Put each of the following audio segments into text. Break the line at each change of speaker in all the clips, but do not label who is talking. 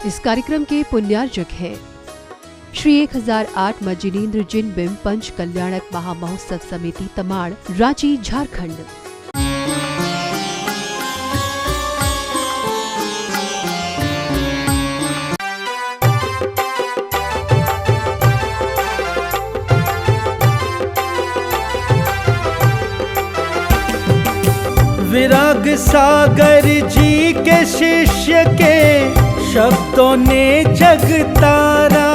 इस कार्यक्रम के पुण्यार्जक हैं श्री 1008 मजिनेन्द्र जिन बिंब पंच कल्याणक महामहोत्सव समिति तमाड़, रांची, झारखंड।
विराग सागर जी के शिष्य के शब्दों ने जग तारा,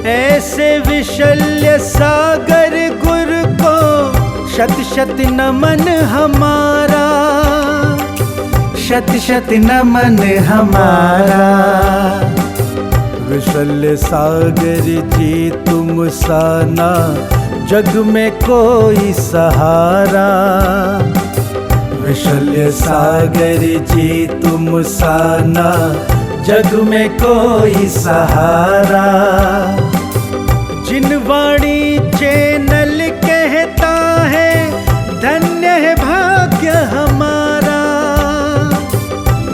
ऐसे विशल्य सागर गुरु को शत शत नमन हमारा, शत शत नमन हमारा। विशल्य सागर जी तुम साना जग में कोई सहारा, विशल्य सागर जी तुम साना जग में कोई सहारा। जिन वाणी चैनल कहता है धन्य है भाग्य हमारा,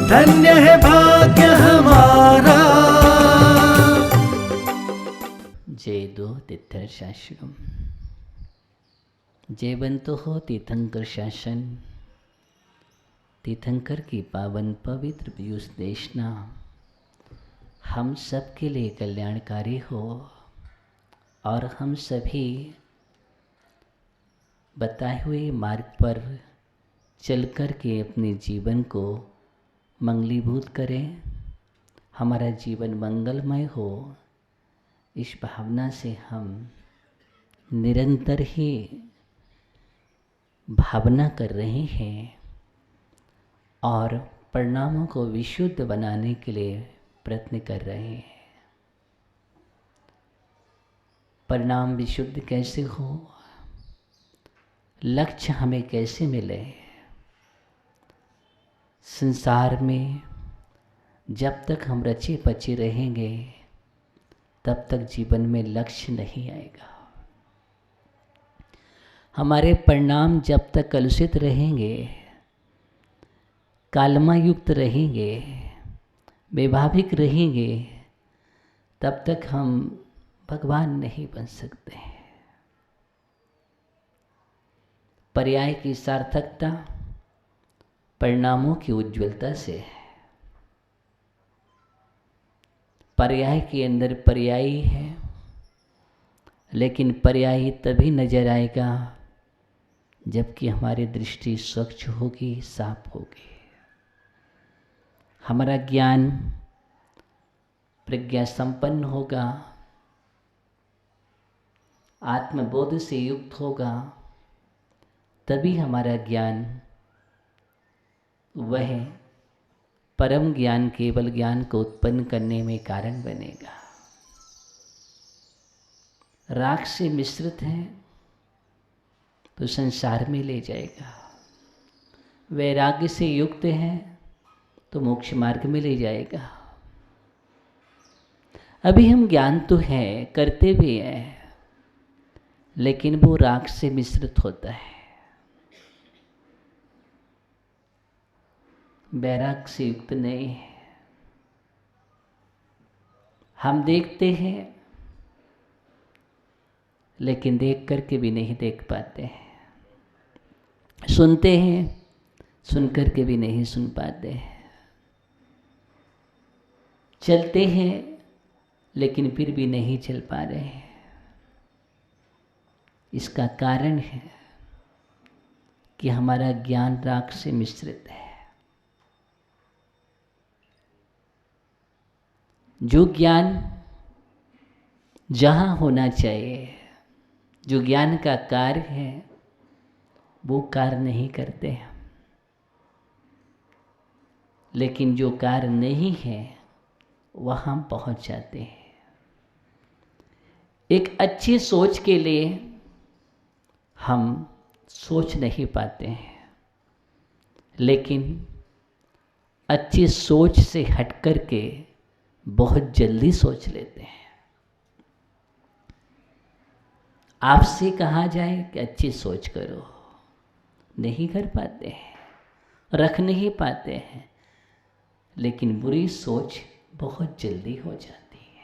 धन्य है भाग्य हमारा।
जय दो तीर्थर शास्त्रम, जय बंतो हो तीर्थंकर शासन। तीर्थंकर की पावन पवित्र पीयूष देशना हम सब के लिए कल्याणकारी हो और हम सभी बताए हुए मार्ग पर चलकर के अपने जीवन को मंगलीभूत करें, हमारा जीवन मंगलमय हो। इस भावना से हम निरंतर ही भावना कर रहे हैं और परिणामों को विशुद्ध बनाने के लिए प्रयत्न कर रहे हैं। परिणाम विशुद्ध कैसे हो, लक्ष्य हमें कैसे मिले। संसार में जब तक हम रचे पचे रहेंगे तब तक जीवन में लक्ष्य नहीं आएगा। हमारे परिणाम जब तक कलुषित रहेंगे, कालमा युक्त रहेंगे, वैभाविक रहेंगे, तब तक हम भगवान नहीं बन सकते। पर्याय की सार्थकता परिणामों की उज्ज्वलता से है। पर्याय के अंदर पर्यायी है, लेकिन पर्यायी तभी नजर आएगा जबकि हमारी दृष्टि स्वच्छ होगी, साफ होगी। हमारा ज्ञान प्रज्ञा संपन्न होगा, आत्मबोध से युक्त होगा, तभी हमारा ज्ञान वह परम ज्ञान, केवल ज्ञान को उत्पन्न करने में कारण बनेगा। राग से मिश्रित है तो संसार में ले जाएगा, वैराग्य से युक्त है तो मोक्ष मार्ग में ले जाएगा। अभी हम ज्ञान तो है, करते भी हैं, लेकिन वो राग से मिश्रित होता है, वैराग से युक्त नहीं है। हम देखते हैं लेकिन देख करके भी नहीं देख पाते हैं, सुनते हैं सुन करके भी नहीं सुन पाते हैं, चलते हैं लेकिन फिर भी नहीं चल पा रहे हैं। इसका कारण है कि हमारा ज्ञान राग से मिश्रित है। जो ज्ञान जहाँ होना चाहिए, जो ज्ञान का कार्य है, वो कार्य नहीं करते हैं, लेकिन जो कार्य नहीं है वहाँ पहुँच जाते हैं। एक अच्छी सोच के लिए हम सोच नहीं पाते हैं, लेकिन अच्छी सोच से हट कर के बहुत जल्दी सोच लेते हैं। आपसे कहा जाए कि अच्छी सोच करो, नहीं कर पाते हैं, रख नहीं पाते हैं, लेकिन बुरी सोच बहुत जल्दी हो जाती है।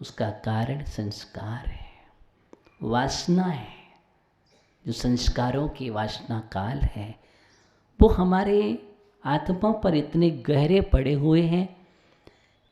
उसका कारण संस्कार है, वासना है। जो संस्कारों की वासना काल है वो हमारे आत्मा पर इतने गहरे पड़े हुए हैं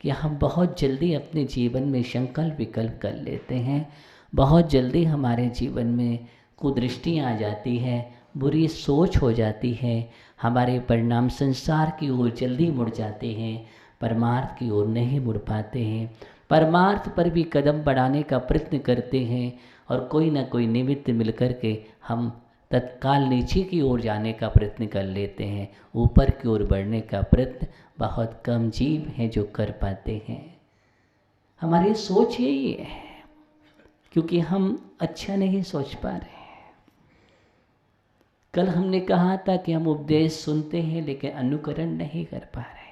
कि हम बहुत जल्दी अपने जीवन में संकल्प विकल्प कर लेते हैं। बहुत जल्दी हमारे जीवन में कुदृष्टियाँ आ जाती है, बुरी सोच हो जाती है, हमारे परिणाम संसार की ओर जल्दी मुड़ जाते हैं, परमार्थ की ओर नहीं मुड़ पाते हैं। परमार्थ पर भी कदम बढ़ाने का प्रयत्न करते हैं और कोई ना कोई निमित्त मिलकर के हम तत्काल नीचे की ओर जाने का प्रयत्न कर लेते हैं। ऊपर की ओर बढ़ने का प्रयत्न बहुत कम जीव हैं जो कर पाते हैं। हमारी सोच यही है, क्योंकि हम अच्छा नहीं सोच पा रहे हैं। कल हमने कहा था कि हम उपदेश सुनते हैं लेकिन अनुकरण नहीं कर पा रहे हैं।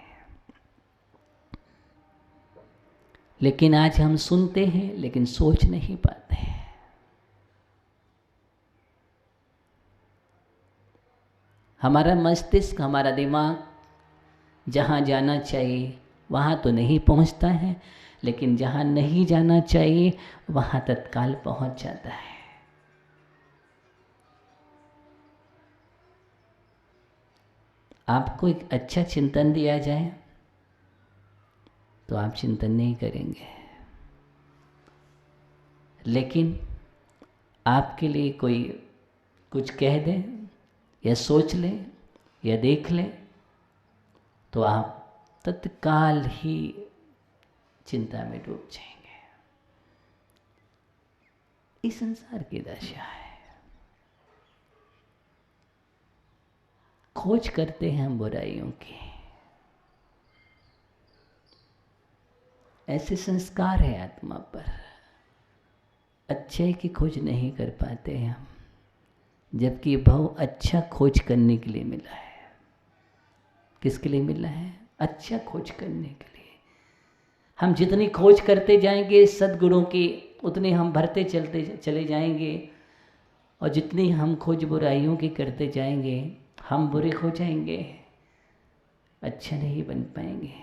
लेकिन आज हम सुनते हैं लेकिन सोच नहीं पाते हैं। हमारा मस्तिष्क, हमारा दिमाग जहाँ जाना चाहिए वहाँ तो नहीं पहुँचता है, लेकिन जहाँ नहीं जाना चाहिए वहाँ तत्काल पहुँच जाता है। आपको एक अच्छा चिंतन दिया जाए तो आप चिंतन नहीं करेंगे, लेकिन आपके लिए कोई कुछ कह दे या सोच ले या देख ले तो आप तत्काल ही चिंता में डूब जाएंगे। इस संसार की दशा है। खोज करते हैं हम बुराइयों की, ऐसे संस्कार है आत्मा पर। अच्छे की खोज नहीं कर पाते हैं हम, जबकि भाव अच्छा खोज करने के लिए मिला है। किसके लिए मिला है? अच्छा खोज करने के लिए। हम जितनी खोज करते जाएंगे सद्गुणों की, उतनी हम भरते चले जाएंगे, और जितनी हम खोज बुराइयों की करते जाएंगे हम बुरे हो जाएंगे, अच्छा नहीं बन पाएंगे।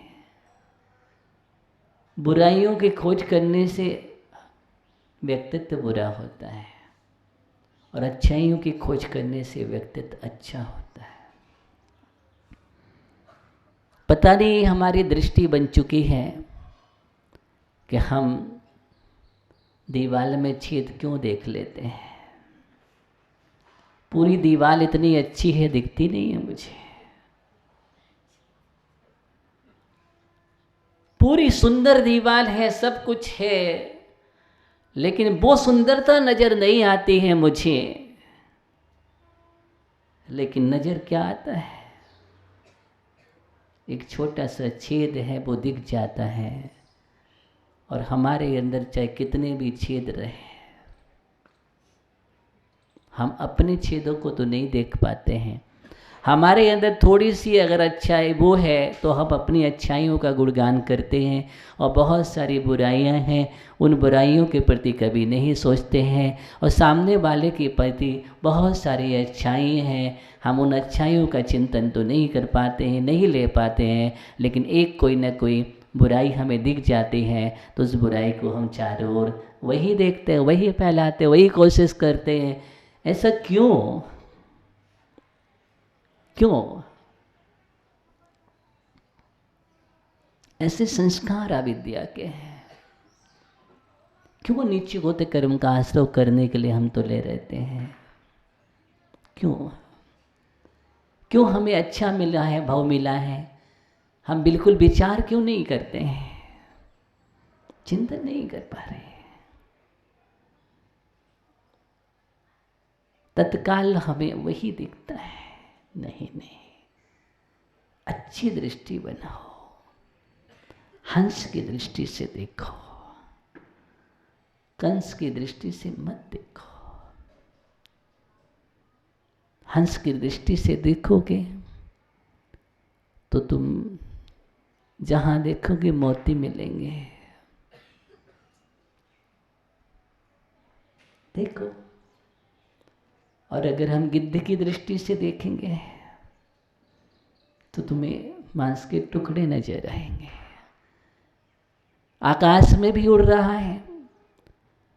बुराइयों की खोज करने से व्यक्तित्व बुरा होता है और अच्छाइयों की खोज करने से व्यक्तित्व अच्छा होता है। पता नहीं हमारी दृष्टि बन चुकी है कि हम दीवार में छेद क्यों देख लेते हैं। पूरी दीवार इतनी अच्छी है, दिखती नहीं है मुझे। पूरी सुंदर दीवार है, सब कुछ है, लेकिन वो सुंदरता नजर नहीं आती है मुझे। लेकिन नजर क्या आता है? एक छोटा सा छेद है, वो दिख जाता है। और हमारे अंदर चाहे कितने भी छेद रहे, हम अपने छेदों को तो नहीं देख पाते हैं। हमारे अंदर थोड़ी सी अगर अच्छाई वो है तो हम अपनी अच्छाइयों का गुणगान करते हैं, और बहुत सारी बुराइयां हैं, उन बुराइयों के प्रति कभी नहीं सोचते हैं। और सामने वाले के प्रति बहुत सारी अच्छाई हैं, हम उन अच्छाइयों का चिंतन तो नहीं कर पाते हैं, नहीं ले पाते हैं। लेकिन एक कोई ना कोई बुराई हमें दिख जाती है तो उस बुराई को हम चारों ओर वही देखते हैं, वही फैलाते हैं, वही कोशिश करते हैं। ऐसा क्यों? ऐसे संस्कार अविद्या के हैं। क्यों नीचे होते कर्म का आश्रय करने के लिए हम तो ले रहते हैं? क्यों हमें अच्छा मिला है, भाव मिला है, हम बिल्कुल विचार क्यों नहीं करते हैं, चिंतन नहीं कर पा रहे हैं। तत्काल हमें वही दिखता है। नहीं, अच्छी दृष्टि बनाओ, हंस की दृष्टि से देखो, कंस की दृष्टि से मत देखो। हंस की दृष्टि से देखोगे तो तुम जहां देखोगे मोती मिलेंगे। देखो। और अगर हम गिद्ध की दृष्टि से देखेंगे तो तुम्हें मांस के टुकड़े नजर आएंगे। आकाश में भी उड़ रहा है,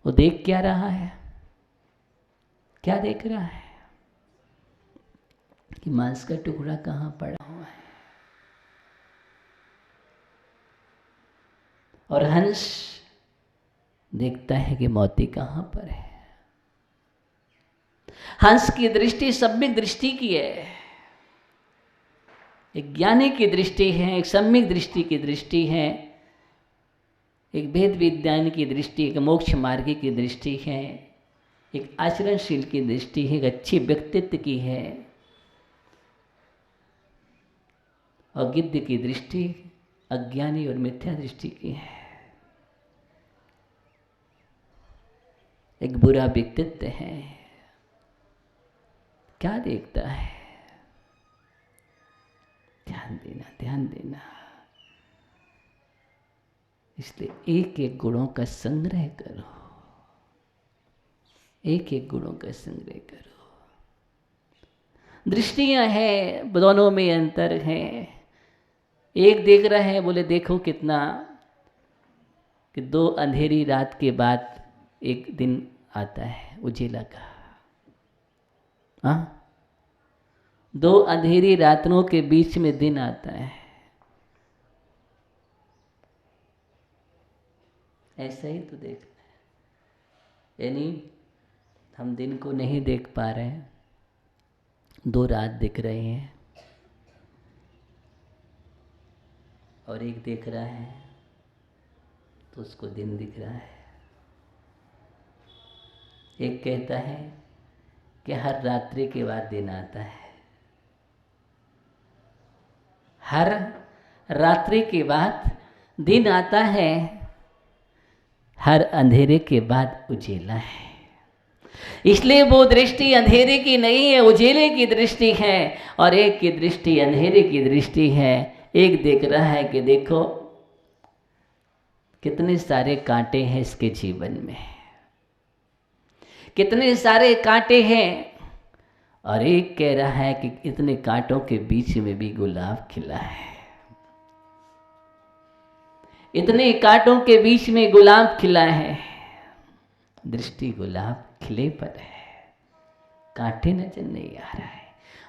वो देख क्या रहा है? क्या देख रहा है? कि मांस का टुकड़ा कहाँ पड़ा हुआ है। और हंस देखता है कि मोती कहाँ पर है। हंस की दृष्टि सम्यक दृष्टि की है, एक ज्ञानी की दृष्टि है, एक सम्यक दृष्टि की दृष्टि है, एक वेद विज्ञान की दृष्टि, एक मोक्ष मार्ग की दृष्टि है, एक आचरणशील की दृष्टि है, एक अच्छी व्यक्तित्व की है। और गिद्ध की दृष्टि अज्ञानी और मिथ्या दृष्टि की है। एक बुरा व्यक्तित्व है, क्या देखता है? ध्यान देना, ध्यान देना। इसलिए एक एक गुणों का संग्रह करो, एक एक गुणों का संग्रह करो। दृष्टियां हैं, दोनों में अंतर है। एक देख रहा है, बोले देखो कितना, कि 2 अंधेरी रात के बाद एक दिन आता है उजेला का। हाँ, 2 अंधेरी रातों के बीच में दिन आता है। ऐसा ही तो देखना है। यानी हम दिन को नहीं देख पा रहे हैं, 2 रात दिख रहे हैं, और एक देख रहा है तो उसको दिन दिख रहा है। एक कहता है कि हर रात्रि के बाद दिन आता है, हर रात्रि के बाद दिन आता है, हर अंधेरे के बाद उजेला है। इसलिए वो दृष्टि अंधेरे की नहीं है, उजेले की दृष्टि है, और एक की दृष्टि अंधेरे की दृष्टि है। एक देख रहा है कि देखो कितने सारे कांटे हैं इसके जीवन में, कितने सारे कांटे हैं, और एक कह रहा है कि इतने कांटों के बीच में भी गुलाब खिला है। इतने कांटों के बीच में गुलाब खिला है। दृष्टि गुलाब खिले पर है, कांटे नजर नहीं आ रहा है।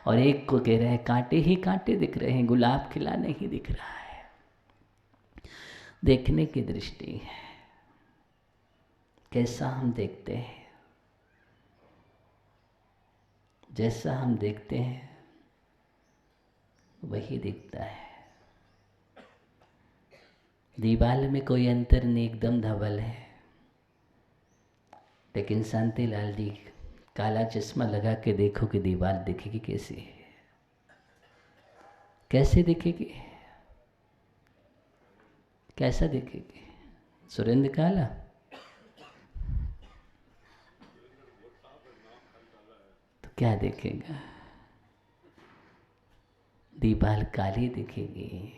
और एक को कह रहा है कांटे ही कांटे दिख रहे हैं, गुलाब खिला नहीं दिख रहा है। देखने की दृष्टि है, कैसा हम देखते हैं। जैसा हम देखते हैं वही दिखता है। दीवार में कोई अंतर नहीं, एकदम धवल है। लेकिन शांतिलाल जी काला चश्मा लगा के देखो कि दीवार दिखेगी कैसी, कैसे दिखेगी, कैसा दिखेगी? सुरेंद्र काला, तो क्या दिखेगा? दीवार काली दिखेगी।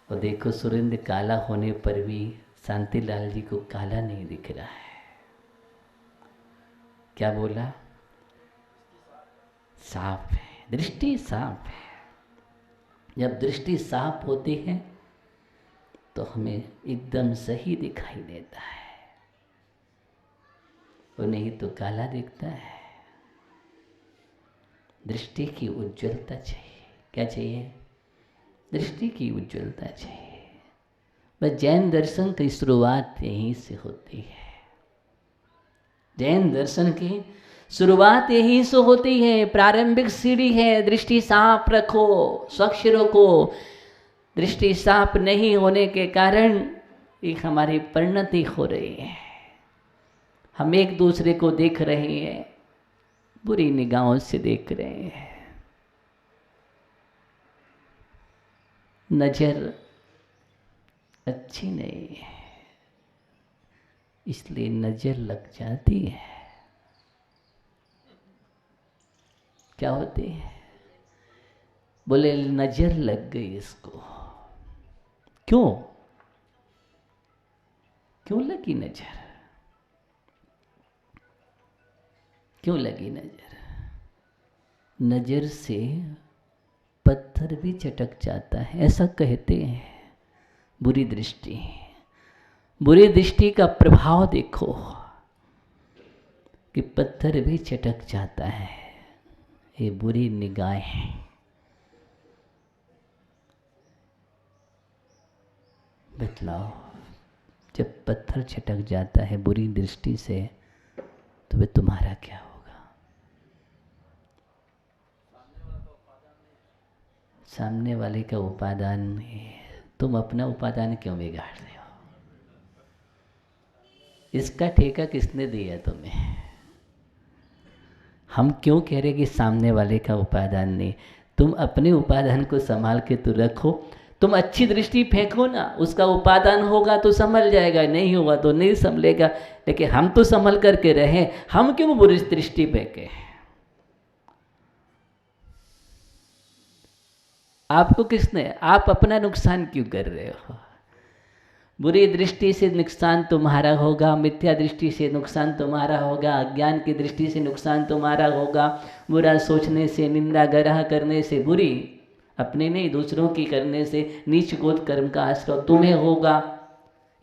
और देखो सुरेंद्र काला होने पर भी शांतिलाल जी को काला नहीं दिख रहा है। क्या बोला? साफ है, दृष्टि साफ है। जब दृष्टि साफ होती है तो हमें एकदम सही दिखाई देता है, और नहीं तो काला दिखता है। दृष्टि की उज्ज्वलता चाहिए। क्या चाहिए? दृष्टि की उज्ज्वलता चाहिए। बस जैन दर्शन की शुरुआत यहीं से होती है। जैन दर्शन की शुरुआत यहीं से होती है। प्रारंभिक सीढ़ी है, दृष्टि साफ रखो, स्वच्छ रखो। दृष्टि साफ नहीं होने के कारण एक हमारी परिणति हो रही है। हम एक दूसरे को देख रहे हैं, बुरी निगाहों से देख रहे हैं। नजर अच्छी नहीं है, इसलिए नजर लग जाती है। क्या होती है? बोले नजर लग गई इसको। क्यों? क्यों लगी नजर? क्यों लगी नजर? नजर से पत्थर भी चटक जाता है, ऐसा कहते हैं। बुरी दृष्टि, बुरी दृष्टि का प्रभाव देखो कि पत्थर भी चटक जाता है। ये बुरी निगाहें, बतलाओ, जब पत्थर चटक जाता है बुरी दृष्टि से तो वे तुम्हारा क्या होगा? सामने वाले का उपादान नहीं, तुम अपना उपादान क्यों बिगाड़ रहे हो? इसका ठेका किसने दिया तुम्हें? हम क्यों कह रहे कि सामने वाले का उपादान नहीं? तुम अपने उपादान को संभाल के तो रखो। तुम अच्छी दृष्टि फेंको ना, उसका उपादान होगा तो संभल जाएगा, नहीं होगा तो नहीं संभलेगा। लेकिन हम तो संभल करके रहे, हम क्यों बुरी दृष्टि फेंके? आपको किसने, आप अपना नुकसान क्यों कर रहे हो? बुरी दृष्टि से नुकसान तुम्हारा होगा, मिथ्या दृष्टि से नुकसान तुम्हारा होगा, अज्ञान की दृष्टि से नुकसान तुम्हारा होगा। बुरा सोचने से, निंदा ग्रह करने से, बुरी अपने नहीं दूसरों की करने से नीच गोद कर्म का आश्रय तुम्हें होगा।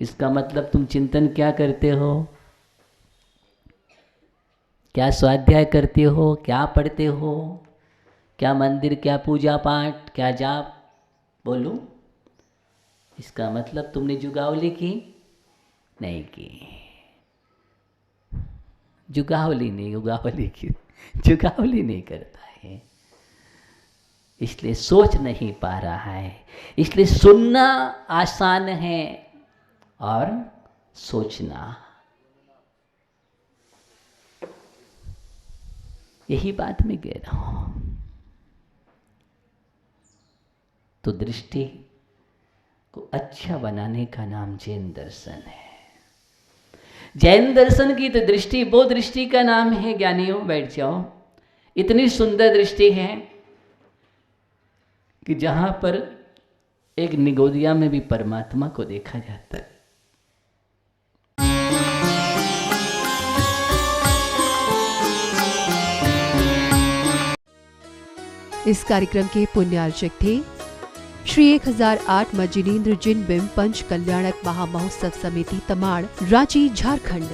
इसका मतलब तुम चिंतन क्या करते हो, क्या स्वाध्याय करते हो, क्या पढ़ते हो, क्या मंदिर, क्या पूजा पाठ, क्या जाप? बोलो। इसका मतलब तुमने जुगावली की नहीं की, जुगावली नहीं, उगावली की, जुगावली नहीं करता है, इसलिए सोच नहीं पा रहा है। इसलिए सुनना आसान है और सोचना, यही बात मैं कह रहा हूं। तो दृष्टि को अच्छा बनाने का नाम जैन दर्शन है। जैन दर्शन की तो दृष्टि, वो दृष्टि का नाम है, ज्ञानियों बैठ जाओ, इतनी सुंदर दृष्टि है कि जहां पर एक निगोदिया में भी परमात्मा को देखा जाता है।
इस कार्यक्रम के पुण्यार्चक थे श्री 1008 मजिनेन्द्र जिन बिंब पंच कल्याणक महामहोत्सव समिति तमाड़, रांची, झारखंड।